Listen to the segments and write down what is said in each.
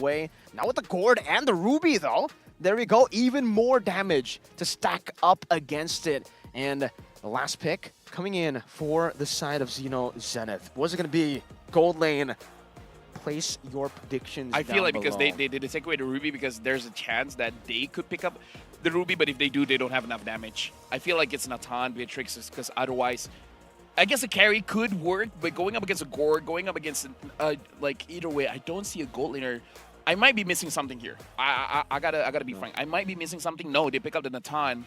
away. Now with the Gourd and the Ruby, though, there we go. Even more damage to stack up against it. And the last pick coming in for the side of ZINO Zenith. Was it going to be gold lane? Place your predictions I feel like below. because they did take away the Ruby because there's a chance that they could pick up the Ruby, but if they do, they don't have enough damage. I feel like it's Natan, Beatrix, because otherwise, I guess a carry could work, but going up against a Gourd, going up against, like, either way, I don't see a gold laner. I might be missing something here. I gotta be frank. I might be missing something. No, they pick up the Natan.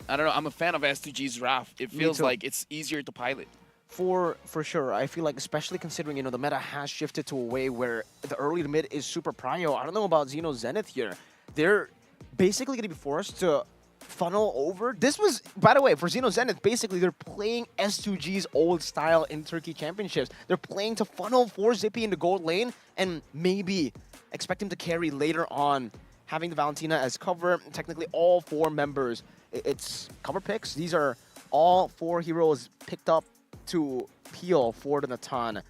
I don't know. I'm a fan of S2G's Wrath. It feels like it's easier to pilot. For sure. I feel like, especially considering, you know, the meta has shifted to a way where the early to mid is super prio. I don't know about ZINO Zenith here. They're basically going to be forced to funnel over. This was, by the way, for ZINO Zenith, basically they're playing S2G's old style in Turkey Championships. They're playing to funnel for Zippy into gold lane and maybe expect him to carry later on, having the Valentina as cover. Technically, all 4 members, it's cover picks. These are all 4 heroes picked up to peel for the Natan.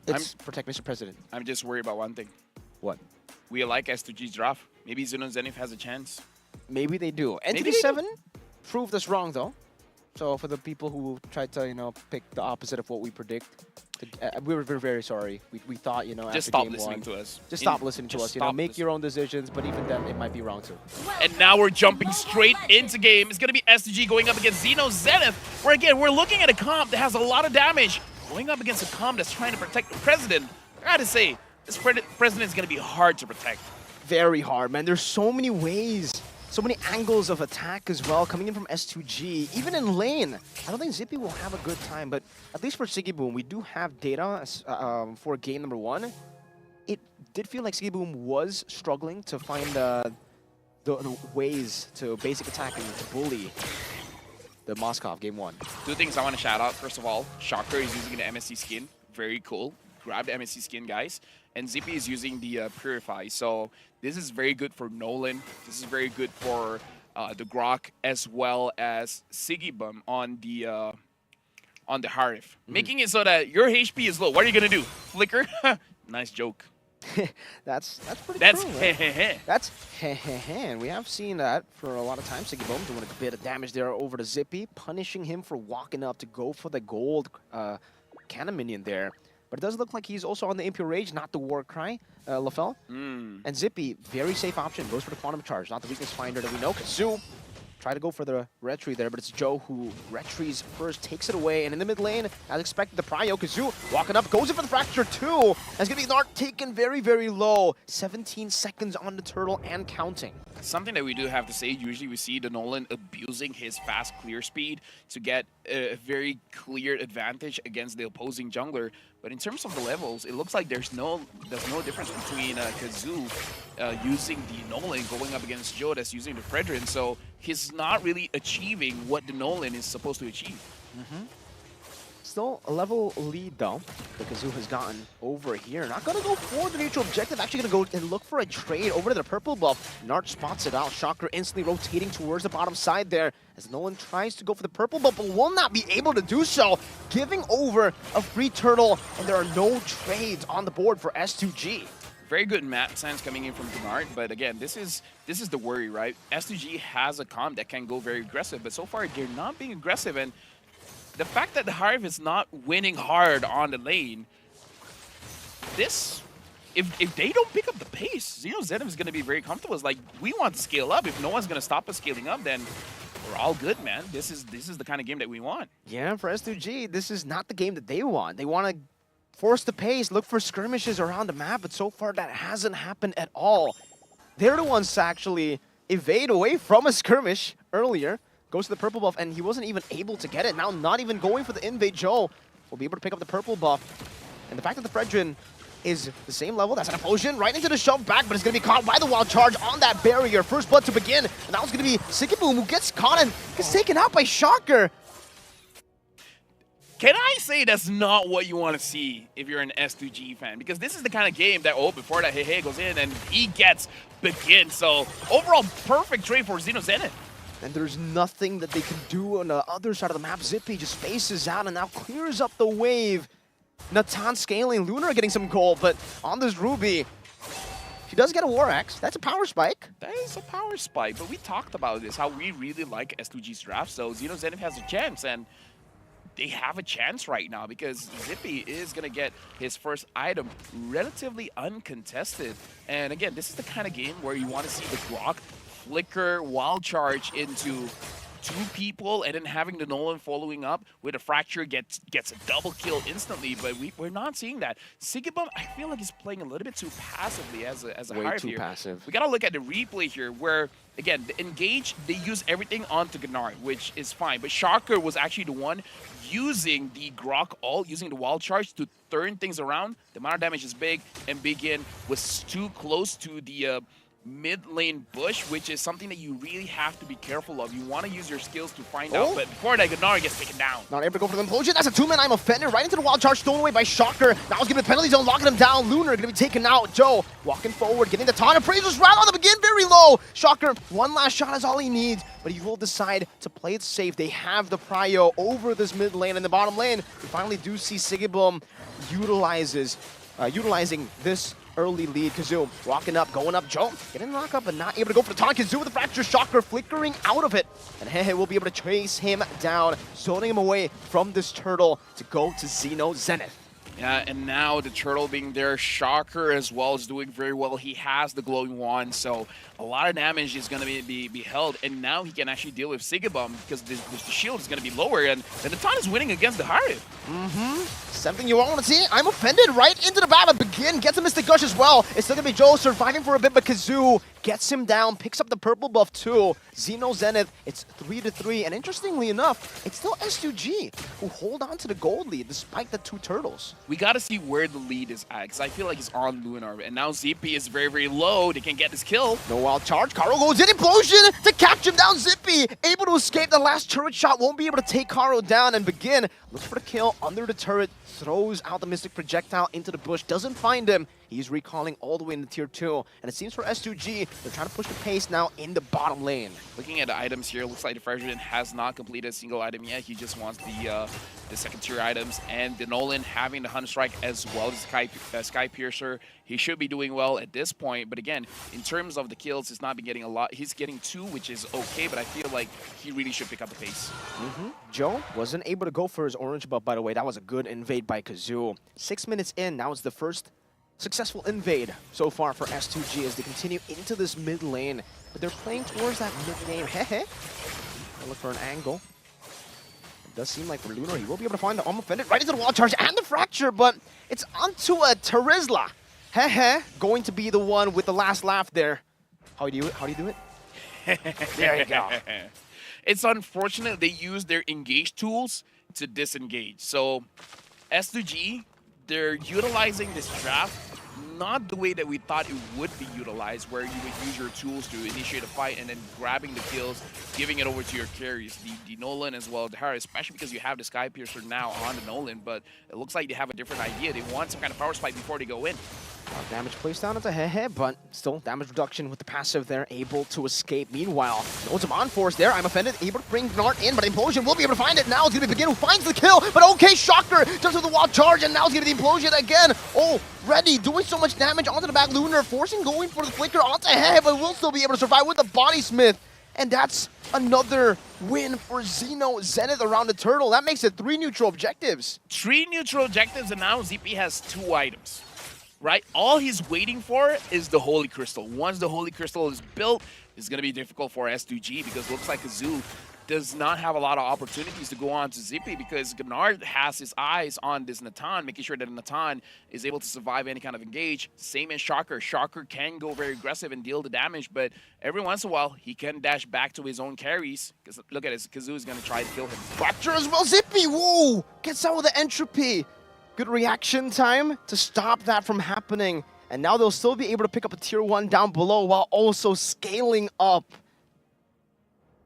It's protect Mr. President. I'm just worried about one thing. What? We like S2G's draft. Maybe ZINO Zenith has a chance. Maybe they do. Entity 7 proved us wrong, though. So for the people who tried to, you know, pick the opposite of what we predict, we're very sorry. We thought, you know, just after stop game listening 1, to us. Just stop listening to us. You know, make your own decisions. But even then, it might be wrong too. And now we're jumping straight into game. It's going to be S2G going up against ZINO Zenith, where again, we're looking at a comp that has a lot of damage, going up against a comp that's trying to protect the president. I gotta say, this president is going to be hard to protect. Very hard, man. There's so many ways, so many angles of attack as well coming in from S2G. Even in lane, I don't think Zippy will have a good time, but at least for Sigiboom, we do have data for game number 1. It did feel like Sigiboom was struggling to find the ways to basic attack and to bully the Moskov game 1. 2 things I want to shout out. First of all, Shocker is using the MSC skin. Very cool. Grab the MSC skin, guys. And Zippy is using the Purify. So this is very good for Nolan. This is very good for the Grok as well as Sigiboom on the Harif. Making it so that your HP is low. What are you going to do? Flicker? Nice joke. That's pretty That's true, heh heh heh. That's heh heh heh. And we have seen that for a lot of times. Sigiboom doing a bit of damage there over to Zippy, punishing him for walking up to go for the gold cannon minion there. But it does look like he's also on the Impure Rage, not the Warcry, Lafel. And Zippy, very safe option, goes for the Quantum Charge, not the weakness finder that we know. Kazoo try to go for the retry there, but it's Joe who retries first, takes it away. And in the mid lane, as expected, the Prio, Kazoo walking up, goes in for the Fracture 2. That's going to be Nart taken very, very low. 17 seconds on the turtle and counting. Something that we do have to say, usually we see the Nolan abusing his fast clear speed to get a very clear advantage against the opposing jungler. But in terms of the levels, it looks like there's no difference between Kazoo using the Nolan going up against Joe that's using the Fredrin. So he's not really achieving what the Nolan is supposed to achieve. Still a level lead, though, that Kazoo has gotten over here. Not going to go for the neutral objective. Actually going to go and look for a trade over to the purple buff. Nart spots it out. Shocker instantly rotating towards the bottom side there as Nolan tries to go for the purple buff, but will not be able to do so. Giving over a free turtle, and there are no trades on the board for S2G. Very good map sense coming in from Denard, but again, this is the worry, right? S2G has a comp that can go very aggressive, but so far they're not being aggressive, and the fact that the Harv is not winning hard on the lane, this, if they don't pick up the pace, ZINO Zenith is going to be very comfortable. It's like, we want to scale up. If no one's going to stop us scaling up, then we're all good, man. This is the kind of game that we want. Yeah, for S2G, this is not the game that they want. They want to force the pace, look for skirmishes around the map, but so far that hasn't happened at all. They're the ones to actually evade away from a skirmish earlier. Goes to the purple buff, and he wasn't even able to get it. Now not even going for the invade. Joe will be able to pick up the purple buff. And the fact that the Fredrin is the same level, that's an explosion right into the shove back, but it's going to be caught by the wild charge on that barrier. First blood to begin, and now it's going to be Sigiboom who gets caught and gets taken out by Shocker. Can I say that's not what you want to see if you're an S2G fan? Because this is the kind of game that, before that hey goes in and he gets begin. So overall, perfect trade for ZINO Zenith. And there's nothing that they can do on the other side of the map. Zippy just spaces out and now clears up the wave. Natan scaling, Lunar getting some gold, but on this Ruby, she does get a War Axe. That's a power spike. That is a power spike, but we talked about this, how we really like S2G's draft, so ZINO ZENITH has a chance, and they have a chance right now because Zippy is going to get his first item relatively uncontested. And again, this is the kind of game where you want to see the Grok flicker wild charge into 2 people and then having the Nolan following up with a fracture gets a double kill instantly, but we're not seeing that. Sigibum, I feel like he's playing a little bit too passively as a Way Hive too here. passive. We gotta look at the replay here where, again, the engage, they use everything onto Gnar, which is fine, but Shocker was actually the one using the Grok ult, using the wild charge to turn things around. The amount of damage is big, and Begin was too close to the mid lane bush, which is something that you really have to be careful of. You want to use your skills to find out, but before that, Gnar gets taken down. Not able to go for the implosion. That's a 2-man. I'm offended right into the wild charge, stolen away by Shocker. Now he's giving the penalty zone, locking him down. Lunar gonna be taken out. Joe walking forward, getting the taunt. Appraiser's right on the begin, very low. Shocker, one last shot is all he needs, but he will decide to play it safe. They have the prio over this mid lane and the bottom lane. We finally do see Sigibum utilizing this early lead. Kazoo walking up, going up. Joe getting knocked up, but not able to go for the taunt. Kazoo with the fracture. Shocker flickering out of it. And Hehe will be able to chase him down, zoning him away from this turtle to go to ZINO ZENITH. Yeah, and now the turtle being there, Shocker as well is doing very well. He has the glowing wand, so a lot of damage is going to be held, and now he can actually deal with Sigibum because the shield is going to be lower, and the Natan is winning against the Hive. Something you all want to see. I'm offended right into the battle. Begin gets a Mystic Gush as well. It's still going to be Joe surviving for a bit, but Kazoo gets him down, picks up the purple buff too. ZINO ZENITH, it's 3-3, and interestingly enough, it's still S2G who hold on to the gold lead despite the 2 turtles. We got to see where the lead is at, because I feel like it's on Lunar, and now Zippy is very, very low. They can get this kill. No wild charge. Karo goes in, implosion to catch him down. Zippy able to escape. The last turret shot won't be able to take Karo down, and Begin looks for the kill under the turret, throws out the Mystic Projectile into the bush, doesn't find him. He's recalling all the way into tier 2, and it seems for S2G, they're trying to push the pace now in the bottom lane. Looking at the items here, looks like the Freshman has not completed a single item yet. He just wants the second tier items, and the Nolan having the Hunt Strike as well as Sky Piercer. He should be doing well at this point, but again, in terms of the kills, he's not been getting a lot. He's getting 2, which is okay, but I feel like he really should pick up the pace. Joe wasn't able to go for his orange buff, by the way. That was a good invade by Kazoo. 6 minutes in, now it's the first successful invade so far for S2G as they continue into this mid lane, but they're playing towards that mid lane. Hehe. Look for an angle. It does seem like for Lunar, he will be able to find the offended right into the wall charge and the fracture, but it's onto a Terizla. Hehe, going to be the one with the last laugh there. How do you do it? How do you do it? There you go. It's unfortunate they use their engage tools to disengage. So S2G, they're utilizing this draft not the way that we thought it would be utilized, where you would use your tools to initiate a fight and then grabbing the kills, giving it over to your carries, the Nolan as well, the Harris, especially because you have the Sky Piercer now on the Nolan, but it looks like they have a different idea. They want some kind of power spike before they go in. Damage placed down into Hehe, but still damage reduction with the passive there, able to escape. Meanwhile, no some on force there. I'm offended, able to bring Gnart in, but Implosion will be able to find it. Now it's going to be Begin who finds the kill, but okay, Shocker jumps with the wild charge, and now it's going to be the Implosion again. Oh, Ready, doing so much damage onto the back Lunar, forcing going for the flicker onto Hehe, but will still be able to survive with the Body Smith. And that's another win for ZINO ZENITH around the turtle. That makes it 3 neutral objectives. 3 neutral objectives, and now ZP has 2 items. Right? All he's waiting for is the Holy Crystal. Once the Holy Crystal is built, it's going to be difficult for S2G because it looks like Kazoo does not have a lot of opportunities to go on to Zippy because Gennard has his eyes on this Natan, making sure that Natan is able to survive any kind of engage. Same as Shocker. Shocker can go very aggressive and deal the damage, but every once in a while, he can dash back to his own carries. Because look at this, Kazoo is going to try to kill him. Fracture as well, Zippy, whoa! Gets out with the entropy. Good reaction time to stop that from happening. And now they'll still be able to pick up a tier 1 down below while also scaling up.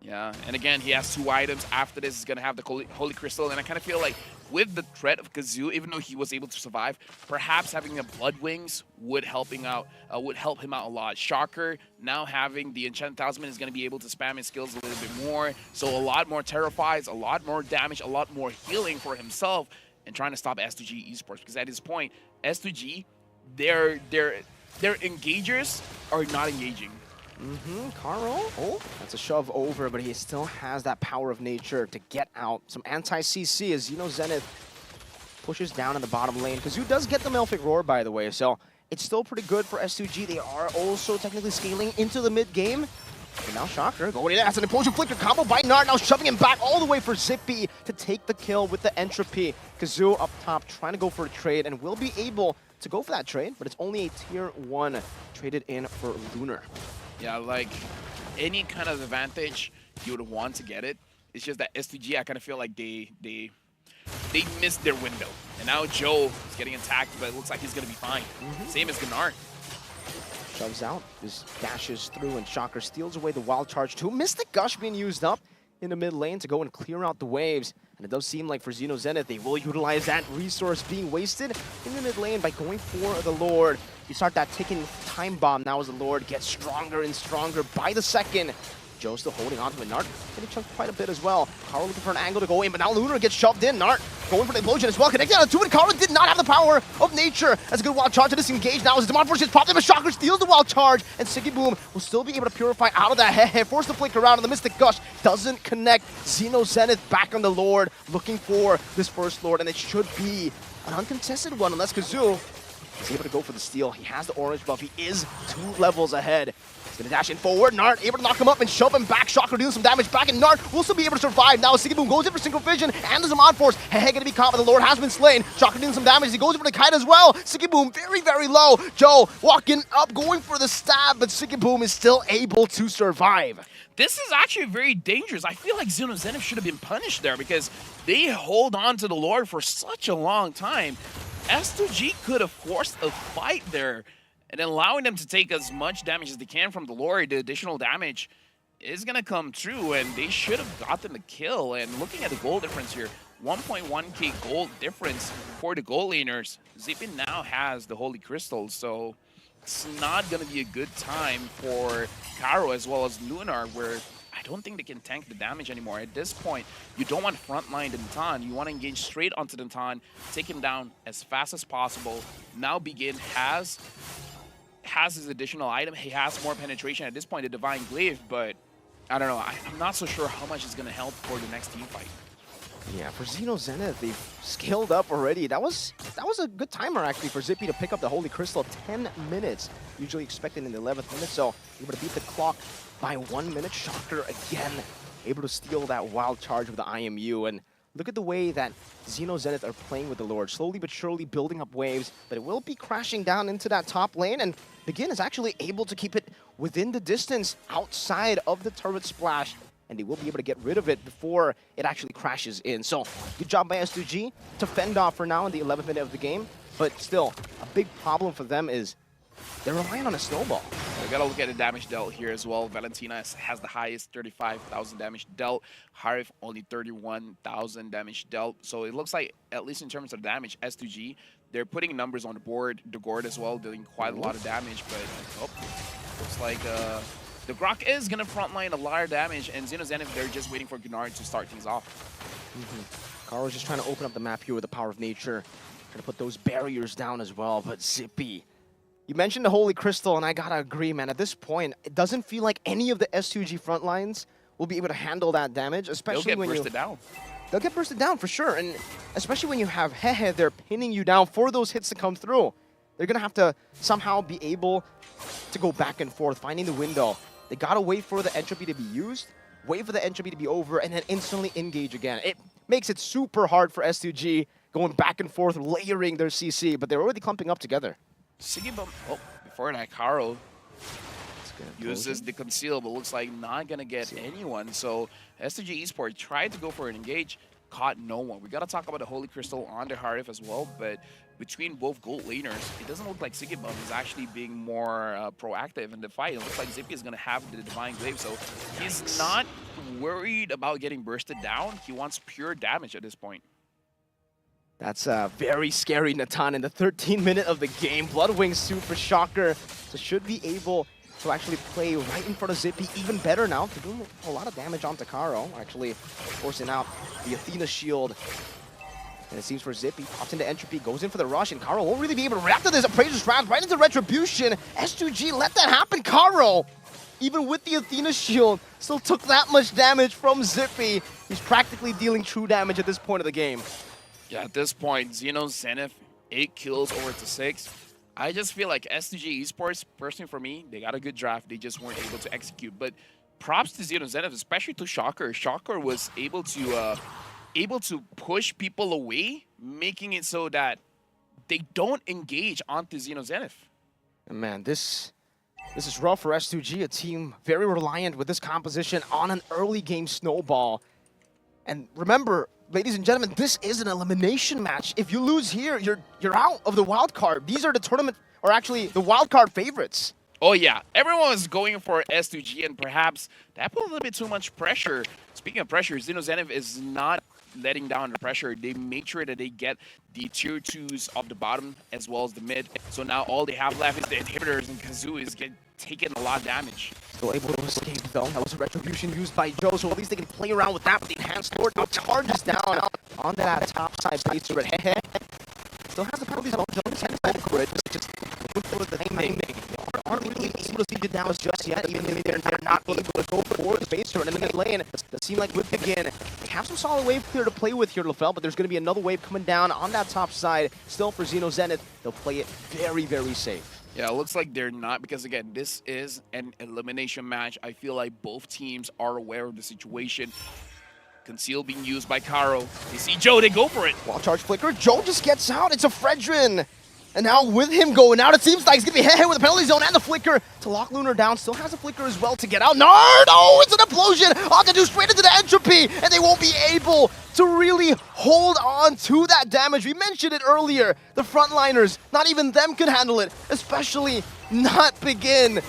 Yeah, and again, he has 2 items. After this, he's going to have the Holy Crystal, and I kind of feel like with the threat of Kazoo, even though he was able to survive, perhaps having a Blood Wings would help him out a lot. Shocker, now having the Enchanted Talisman, is going to be able to spam his skills a little bit more, so a lot more Terrifies, a lot more damage, a lot more healing for himself. and trying to stop S2G Esports, because at this point, S2G, their engagers are not engaging. Caro, oh, that's a shove over, but he still has that power of nature to get out. Some anti-CC as ZINO ZENITH pushes down in the bottom lane. Kazoo does get the Melfic Roar, by the way, so it's still pretty good for S2G. They are also technically scaling into the mid game. And now Shocker going in. That's an implosion flicker combo by Nart. Now shoving him back all the way for Zippy to take the kill with the entropy. Kazoo up top trying to go for a trade and will be able to go for that trade, but it's only a tier 1 traded in for Lunar. Yeah, like any kind of advantage, you would want to get it. It's just that S2G, I kind of feel like they missed their window. And now Joe is getting attacked, but it looks like he's going to be fine. Same as Gnart. Shoves out, just dashes through, and Shocker steals away the wild charge too. Mystic Gush being used up in the mid lane to go and clear out the waves. And it does seem like for ZINO ZENITH, they will utilize that resource being wasted in the mid lane by going for the Lord. You start that ticking time bomb now as the Lord gets stronger and stronger by the second. Joe still holding on to it. Nart getting chunked quite a bit as well. Carl looking for an angle to go in, but now Lunar gets shoved in. Nart going for the implosion as well. Connected on to it. Carl did not have the power of nature. That's a good wild charge to disengage now as Demon Force gets popped in, but Shocker steals the wild charge, and Siggy Boom will still be able to purify out of that head. Force the flick around, and the Mystic Gush doesn't connect. ZINO ZENITH back on the Lord, looking for this first Lord, and it should be an uncontested one unless Kazoo is able to go for the steal. He has the orange buff. He is 2 levels ahead. He's going to dash in forward. Nart able to knock him up and shove him back. Shocker dealing some damage back, and Nart will still be able to survive. Now Siggy Boom goes in for single vision, and there's a Mon Force. Hey, going to be caught, but the Lord has been slain. Shocker dealing some damage. He goes in for the kite as well. Siggy Boom very, very low. Joe walking up, going for the stab, but Siggy Boom is still able to survive. This is actually very dangerous. I feel like ZINO ZENITH should have been punished there because they hold on to the Lord for such a long time. S2G could have forced a fight there, and allowing them to take as much damage as they can from the Lord. The additional damage is going to come true, and they should have gotten the kill. And looking at the goal difference here, 1.1k gold difference for the goal laners. Zippy now has the Holy Crystal, so it's not going to be a good time for Caro as well as Lunar, where I don't think they can tank the damage anymore. At this point, you don't want frontline the Natan. You want to engage straight onto the Natan, take him down as fast as possible. Now Begin has his additional item. He has more penetration at this point, the Divine Glaive, but I don't know. I'm not so sure how much is going to help for the next team fight. Yeah, for ZINO ZENITH, they've scaled up already. That was a good timer, actually, for Zippy to pick up the Holy Crystal. 10 minutes, usually expected in the 11th minute, so able to beat the clock by 1 minute. Shocker again, able to steal that wild charge with the IMU. And look at the way that ZINO ZENITH are playing with the Lord, slowly but surely building up waves, but it will be crashing down into that top lane, and Begin is actually able to keep it within the distance outside of the turret splash, and they will be able to get rid of it before it actually crashes in. So, good job by S2G to fend off for now in the 11th minute of the game, but still, a big problem for them is they're relying on a snowball. We gotta look at the damage dealt here as well. Valentina has the highest 35,000 damage dealt. Harif only 31,000 damage dealt. So it looks like, at least in terms of damage, S2G, they're putting numbers on the board. The Gord as well, doing quite a lot of damage, but looks like the Grok is gonna frontline a lot of damage, and ZINO ZENITH, they're just waiting for Gnart to start things off. Caro's just trying to open up the map here with the power of nature, trying to put those barriers down as well, but Zippy. You mentioned the Holy Crystal, and I gotta agree, man. At this point, it doesn't feel like any of the S2G front lines will be able to handle that damage, especially when bursted down. They'll get bursted down for sure, and especially when you have Hehe, they're pinning you down for those hits to come through. They're gonna have to somehow be able to go back and forth, finding the window. They gotta wait for the entropy to be used, wait for the entropy to be over, and then instantly engage again. It makes it super hard for S2G going back and forth, layering their CC, but they're already clumping up together. Siggy Boom, before that, Caro uses the conceal, but looks like not gonna get anyone. So S2G Esports tried to go for an engage, caught no one. We gotta talk about the Holy Crystal on the Harif as well, but between both gold laners, it doesn't look like Siggy Boom is actually being more proactive in the fight. It looks like Zippy is gonna have the Divine Glaive, so he's not worried about getting bursted down. He wants pure damage at this point. That's a very scary Natan in the 13th minute of the game. Bloodwing suit for Shocker. So should be able to actually play right in front of Zippy even better now. They're doing a lot of damage on Takaro, actually forcing out the Athena shield. And it seems for Zippy, pops into Entropy, goes in for the rush, and Karo won't really be able to react to this. Appraiser's round right into Retribution. S2G let that happen. Karo, even with the Athena shield, still took that much damage from Zippy. He's practically dealing true damage at this point of the game. Yeah, at this point, ZINO ZENITH, 8 kills over to 6. I just feel like S2G Esports, personally for me, they got a good draft. They just weren't able to execute. But props to ZINO ZENITH, especially to Shocker. Shocker was able to push people away, making it so that they don't engage onto ZINO ZENITH. And man, this is rough for S2G, a team very reliant with this composition on an early game snowball. And remember, ladies and gentlemen, this is an elimination match. If you lose here, you're out of the wild card. These are the tournament, or actually the wild card favorites. Oh yeah, everyone was going for S2G, and perhaps that put a little bit too much pressure. Speaking of pressure, ZINO ZENITH is not letting down the pressure. They make sure that they get the tier 2s of the bottom as well as the mid. So now all they have left is the inhibitors, and Kazoo is taking a lot of damage. Still able to escape though. That was a retribution used by Joe, so at least they can play around with that. But the enhanced sword now charges down on that top side base turret. Still has the penalties on Jones and Grid. Just looking for the timing. Aren't really able to see the damage just yet, even if they're not able to go for the base turret. And in the lane, it does seem like with begin, they have some solid wave clear to play with here, LaFell, but there's going to be another wave coming down on that top side. Still for ZINO ZENITH, they'll play it very, very safe. Yeah, it looks like they're not, because again, this is an elimination match. I feel like both teams are aware of the situation. Conceal being used by Karo. They see Joe, they go for it. Wild charge flicker, Joe just gets out. It's a Fredrin. And now with him going out, it seems like he's going to be hit with the penalty zone and the flicker to lock Lunar down. Still has a flicker as well to get out. No, it's an implosion. Akadu straight into the Entropy, and they won't be able to really hold on to that damage. We mentioned it earlier. The frontliners, not even them could handle it, especially not Begin.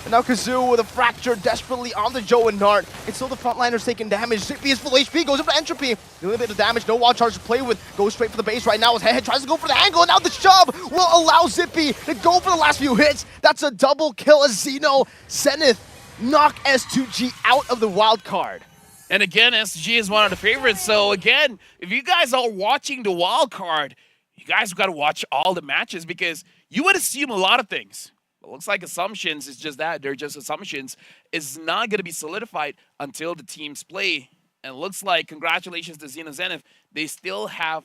And now Kazoo with a fracture desperately on the Joe and Nart. It's still the frontliners taking damage. Zippy is full HP, goes up to Entropy. A little bit of damage, no wild charge to play with. Goes straight for the base right now as Head tries to go for the angle, and now the shove will allow Zippy to go for the last few hits. That's a double kill as ZINO ZENITH knock S2G out of the wild card. And again, S2G is one of the favorites. So again, if you guys are watching the wild card, you guys got to watch all the matches, because you would assume a lot of things. It looks like assumptions is just that. They're just assumptions. It's not going to be solidified until the teams play. And it looks like, congratulations to ZINO ZENITH, they still have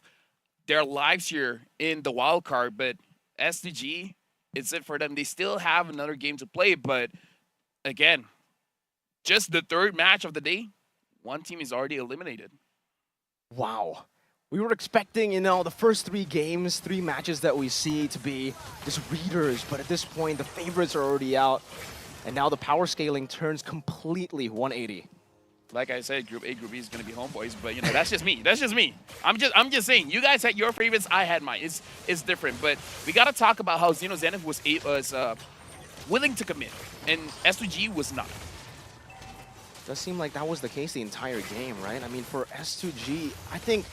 their lives here in the wild card. But S2G, it's it for them. They still have another game to play. But again, just the third match of the day, one team is already eliminated. Wow. We were expecting, the first 3 games, 3 matches that we see to be just readers, but at this point, the favorites are already out, and now the power scaling turns completely 180. Like I said, Group A, Group B is going to be homeboys, but that's just me. That's just me. I'm just saying, you guys had your favorites, I had mine. It's different, but we got to talk about how ZINO ZENITH was willing to commit, and S2G was not. Does seem like that was the case the entire game, right? I mean, for S2G, I think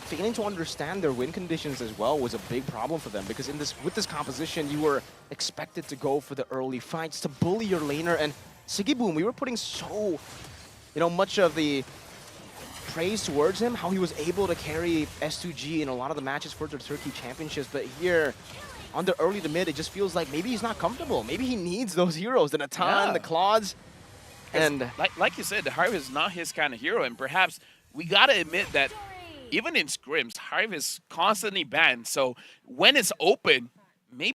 failing to understand their win conditions as well was a big problem for them, because with this composition, you were expected to go for the early fights, to bully your laner, and Sigiboom, we were putting so, much of the praise towards him, how he was able to carry S2G in a lot of the matches for the Turkey Championships, but here, on the early to mid, it just feels like maybe he's not comfortable. Maybe he needs those heroes, the Natan, the Claudes, and like you said, the Harv is not his kind of hero, and perhaps we gotta admit that even in scrims, Harv is constantly banned. So when it's open, maybe